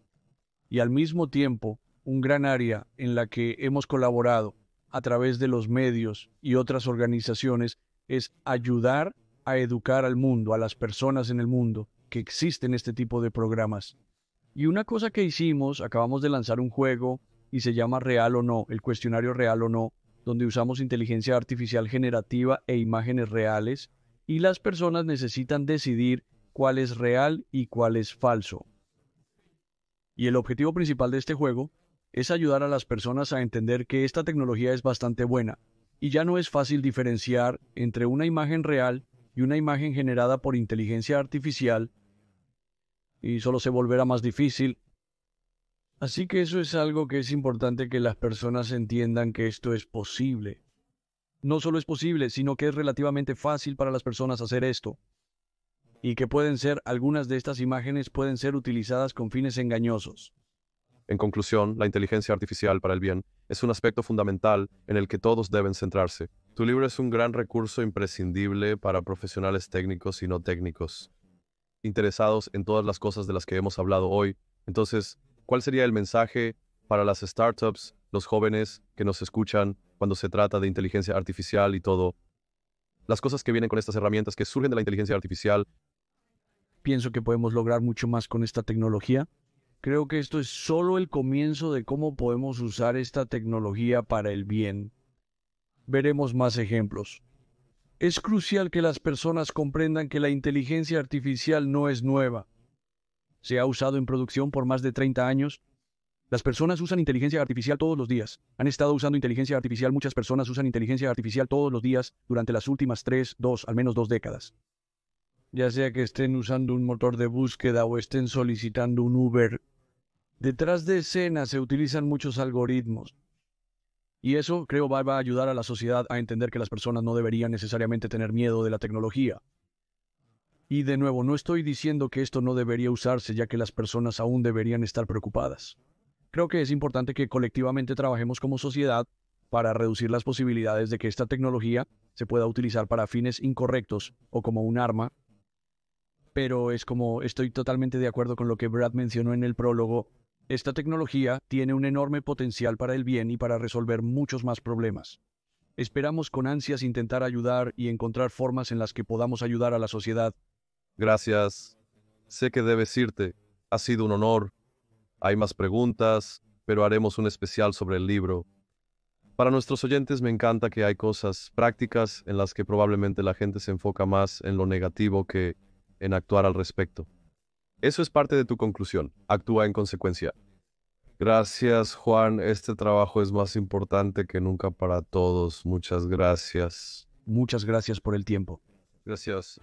Y al mismo tiempo, un gran área en la que hemos colaborado a través de los medios y otras organizaciones es ayudar a educar al mundo, a las personas en el mundo, que existen este tipo de programas. Y una cosa que hicimos, acabamos de lanzar un juego y se llama Real o No, el cuestionario Real o No, donde usamos inteligencia artificial generativa e imágenes reales, y las personas necesitan decidir cuál es real y cuál es falso. Y el objetivo principal de este juego es ayudar a las personas a entender que esta tecnología es bastante buena y ya no es fácil diferenciar entre una imagen real y una imagen generada por inteligencia artificial y solo se volverá más difícil. Así que eso es algo que es importante que las personas entiendan que esto es posible. No solo es posible, sino que es relativamente fácil para las personas hacer esto. Y que algunas de estas imágenes pueden ser utilizadas con fines engañosos. En conclusión, la inteligencia artificial para el bien es un aspecto fundamental en el que todos deben centrarse. Tu libro es un gran recurso imprescindible para profesionales técnicos y no técnicos, interesados en todas las cosas de las que hemos hablado hoy. Entonces, ¿cuál sería el mensaje para las startups, los jóvenes que nos escuchan cuando se trata de inteligencia artificial y todo? Las cosas que vienen con estas herramientas que surgen de la inteligencia artificial. Pienso que podemos lograr mucho más con esta tecnología. Creo que esto es solo el comienzo de cómo podemos usar esta tecnología para el bien. Veremos más ejemplos. Es crucial que las personas comprendan que la inteligencia artificial no es nueva. Se ha usado en producción por más de 30 años. Las personas usan inteligencia artificial todos los días. Han estado usando inteligencia artificial, muchas personas usan inteligencia artificial todos los días durante las últimas al menos 2 décadas. Ya sea que estén usando un motor de búsqueda o estén solicitando un Uber, detrás de escena se utilizan muchos algoritmos. Y eso creo va a ayudar a la sociedad a entender que las personas no deberían necesariamente tener miedo de la tecnología. Y de nuevo, no estoy diciendo que esto no debería usarse, ya que las personas aún deberían estar preocupadas. Creo que es importante que colectivamente trabajemos como sociedad para reducir las posibilidades de que esta tecnología se pueda utilizar para fines incorrectos o como un arma. Pero estoy totalmente de acuerdo con lo que Brad mencionó en el prólogo. Esta tecnología tiene un enorme potencial para el bien y para resolver muchos más problemas. Esperamos con ansias intentar ayudar y encontrar formas en las que podamos ayudar a la sociedad. Gracias. Sé que debes irte. Ha sido un honor. Hay más preguntas, pero haremos un especial sobre el libro. Para nuestros oyentes me encanta que hay cosas prácticas en las que probablemente la gente se enfoca más en lo negativo que en actuar al respecto. Eso es parte de tu conclusión. Actúa en consecuencia. Gracias, Juan. Este trabajo es más importante que nunca para todos. Muchas gracias. Muchas gracias por el tiempo. Gracias.